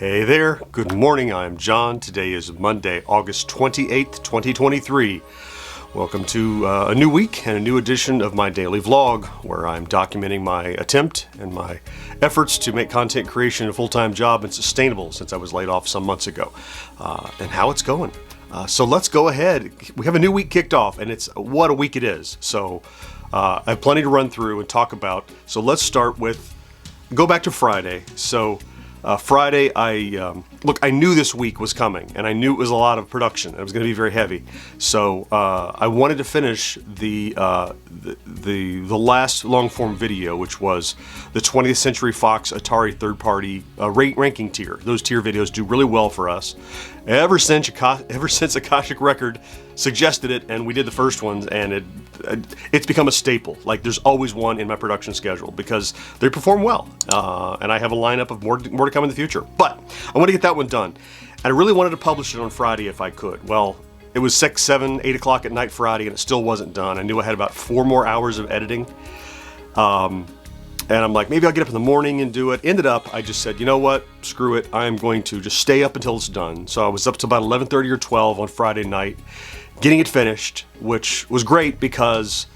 Hey there, good morning, I'm John. Today is Monday, August 28th, 2023. Welcome to a new week and a new edition of my daily vlog, where I'm documenting my attempt and my efforts to make content creation a full-time job and sustainable since I was laid off some months ago, and how it's going. So let's go ahead. We have a new week kicked off, and it's what a week it is. So I have plenty to run through and talk about. So let's start with, go back to Friday. So Friday, I knew this week was coming, and I knew it was a lot of production. It was going to be very heavy, so I wanted to finish the last long-form video, which was the 20th Century Fox Atari third-party ranking tier. Those tier videos do really well for us. Ever since Akashic Record suggested it, and we did the first ones, and it's become a staple. Like, there's always one in my production schedule because they perform well, and I have a lineup of more to come in the future. But I want to get that one done, and I really wanted to publish it on Friday if I could. Well, it was 6, 7, 8 o'clock at night Friday, and it still wasn't done. I knew I had about 4 more hours of editing. And I'm like, maybe I'll get up in the morning and do it. Ended up, I just said, you know what? Screw it. I am going to just stay up until it's done. So I was up to about 11:30 or 12 on Friday night, getting it finished, which was great because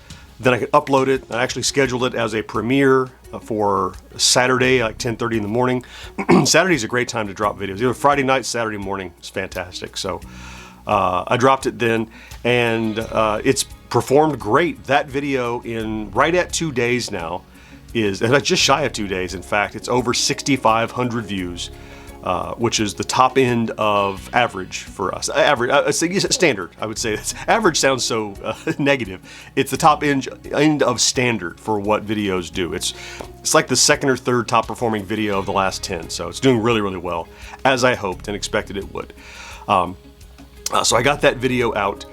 then I could upload it. I actually scheduled it as a premiere for Saturday, like 10:30 in the morning. Saturday's a great time to drop videos. Either Friday night, Saturday morning is fantastic. So I dropped it then, and it's performed great. That video in right at 2 days now is, and just shy of 2 days, in fact, it's over 6,500 views, which is the top end of average for us. Standard, I would say. Average sounds so negative. It's the top end of standard for what videos do. It's like the second or third top performing video of the last 10, so it's doing really, really well, as I hoped and expected it would. So I got that video out.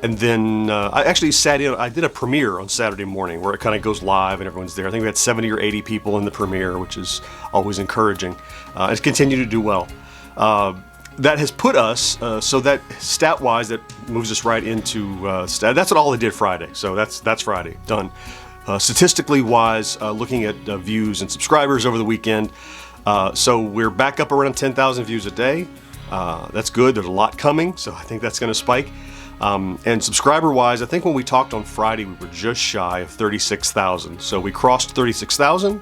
And then I actually sat in, I did a premiere on Saturday morning where it kind of goes live and everyone's there. I think we had 70 or 80 people in the premiere, which is always encouraging. It's continued to do well. That has put us, so that stat-wise, that moves us right into, that's what all I did Friday. So that's Friday, done. Statistically wise, looking at views and subscribers over the weekend. So we're back up around 10,000 views a day. That's good. There's a lot coming, so I think that's going to spike. And subscriber-wise, I think when we talked on Friday, we were just shy of 36,000. So we crossed 36,000.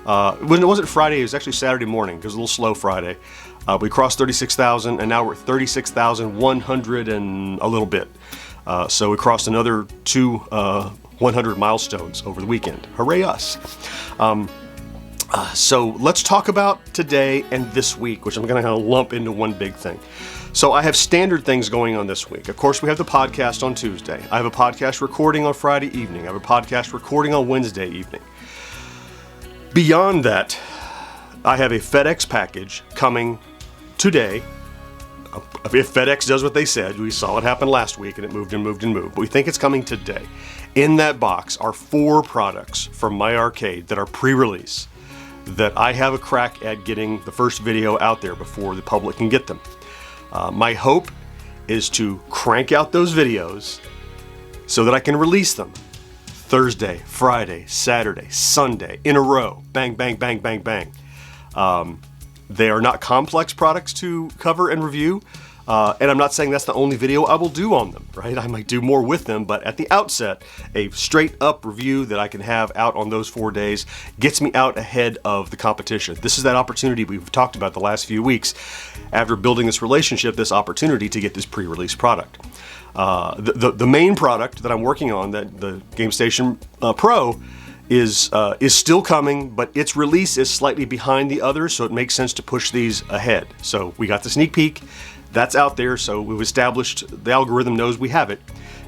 When it wasn't Friday, it was actually Saturday morning. It was a little slow Friday. We crossed 36,000, and now we're at 36,100 and a little bit. So we crossed another 100 milestones over the weekend. Hooray us! So let's talk about today and this week, which I'm going to kind of lump into one big thing. So I have standard things going on this week. Of course, we have the podcast on Tuesday. I have a podcast recording on Friday evening. I have a podcast recording on Wednesday evening. Beyond that, I have a FedEx package coming today. If FedEx does what they said, we saw it happen last week and it moved and moved and moved, but we think it's coming today. In that box are 4 products from my arcade that are pre-release that I have a crack at getting the first video out there before the public can get them. My hope is to crank out those videos so that I can release them Thursday, Friday, Saturday, Sunday in a row. Bang, bang, bang, bang, bang. They are not complex products to cover and review. And I'm not saying that's the only video I will do on them, right? I might do more with them, but at the outset, a straight up review that I can have out on those 4 days gets me out ahead of the competition. This is that opportunity we've talked about the last few weeks. After building this relationship, this opportunity to get this pre-release product. The main product that I'm working on, that the GameStation Pro, is still coming, but its release is slightly behind the others, so it makes sense to push these ahead. So we got the sneak peek. That's out there, so we've established, the algorithm knows we have it,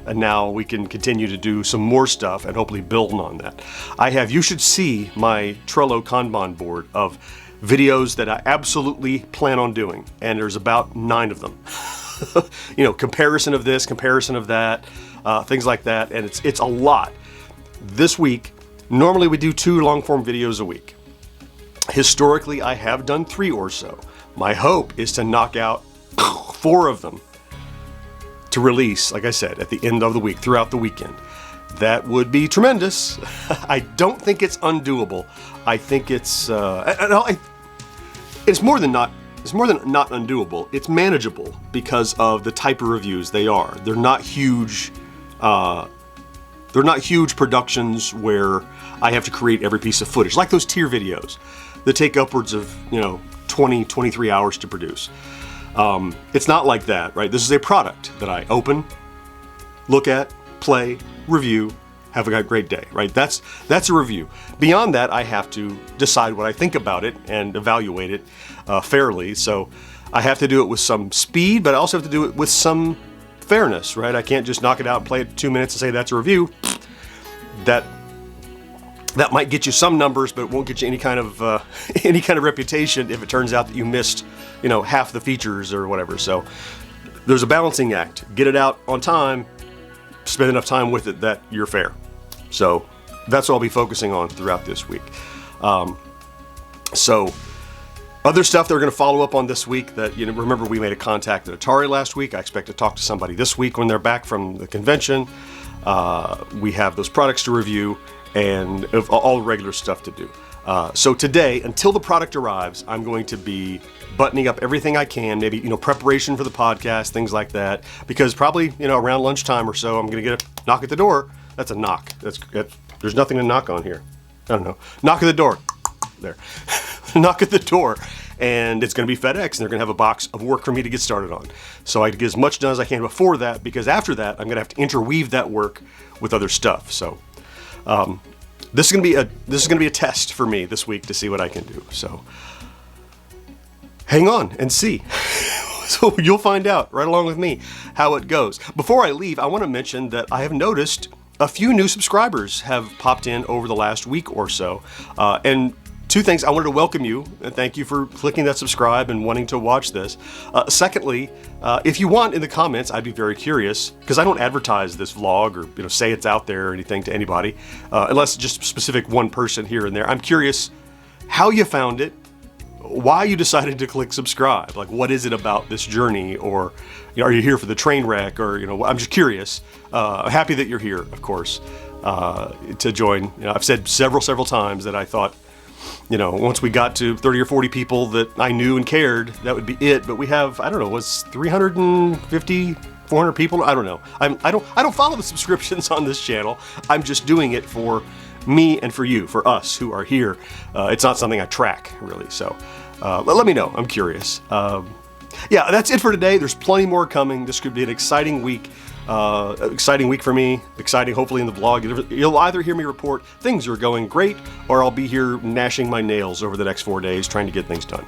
and now we can continue to do some more stuff and hopefully build on that. You should see my Trello Kanban board of videos that I absolutely plan on doing, and there's about 9 of them. Comparison of this, comparison of that, things like that, and it's a lot. This week, normally we do 2 long-form videos a week. Historically, I have done 3 or so. My hope is to knock out 4 of them to release, like I said, at the end of the week, throughout the weekend. That would be tremendous. I don't think it's undoable. I think it's more than not more than not undoable. It's manageable because of the type of reviews they are. They're not huge. They're not huge productions where I have to create every piece of footage, like those tier videos that take upwards of 20, 23 hours to produce. It's not like that, right? This is a product that I open, look at, play, review, have a great day, right? That's a review. Beyond that, I have to decide what I think about it and evaluate it fairly. So I have to do it with some speed, but I also have to do it with some fairness, right? I can't just knock it out and play it 2 minutes and say that's a review. That might get you some numbers, but it won't get you any kind of reputation if it turns out that you missed, half the features or whatever. So there's a balancing act. Get it out on time, spend enough time with it that you're fair. So that's what I'll be focusing on throughout this week. So other stuff that we're going to follow up on this week that, remember we made a contact at Atari last week. I expect to talk to somebody this week when they're back from the convention. We have those products to review and all the regular stuff to do. So today, until the product arrives, I'm going to be buttoning up everything I can, maybe, preparation for the podcast, things like that, because probably, around lunchtime or so, I'm going to get a knock at the door. That's a knock. There's nothing to knock on here. I don't know. Knock at the door. There. Knock at the door. And it's going to be FedEx, and they're going to have a box of work for me to get started on. So I get as much done as I can before that, because after that, I'm going to have to interweave that work with other stuff. So this is going to be a test for me this week to see what I can do. So hang on and see. So you'll find out right along with me how it goes. Before I leave, I want to mention that I have noticed a few new subscribers have popped in over the last week or so. And two things. I wanted to welcome you and thank you for clicking that subscribe and wanting to watch this. Secondly, if you want in the comments, I'd be very curious, because I don't advertise this vlog or say it's out there or anything to anybody, unless just specific one person here and there. I'm curious how you found it, why you decided to click subscribe. Like, what is it about this journey? Or are you here for the train wreck? Or I'm just curious. I'm happy that you're here, of course, to join. I've said several times that I thought, once we got to 30 or 40 people that I knew and cared, that would be it. But we have, I don't know, was 350, 400 people? I don't know. I don't follow the subscriptions on this channel. I'm just doing it for me and for you, for us who are here. It's not something I track, really. So let me know. I'm curious. Yeah, that's it for today. There's plenty more coming. This could be an exciting week. Exciting week for me. Exciting, hopefully, in the vlog. You'll either hear me report things are going great, or I'll be here gnashing my nails over the next 4 days trying to get things done.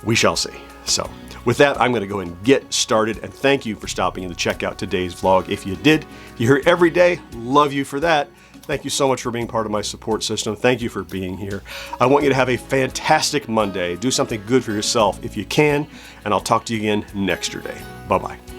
We shall see. So with that, I'm going to go and get started, and thank you for stopping in to check out today's vlog. If you did, you're here every day. Love you for that. Thank you so much for being part of my support system. Thank you for being here. I want you to have a fantastic Monday. Do something good for yourself if you can, and I'll talk to you again next day. Bye-bye.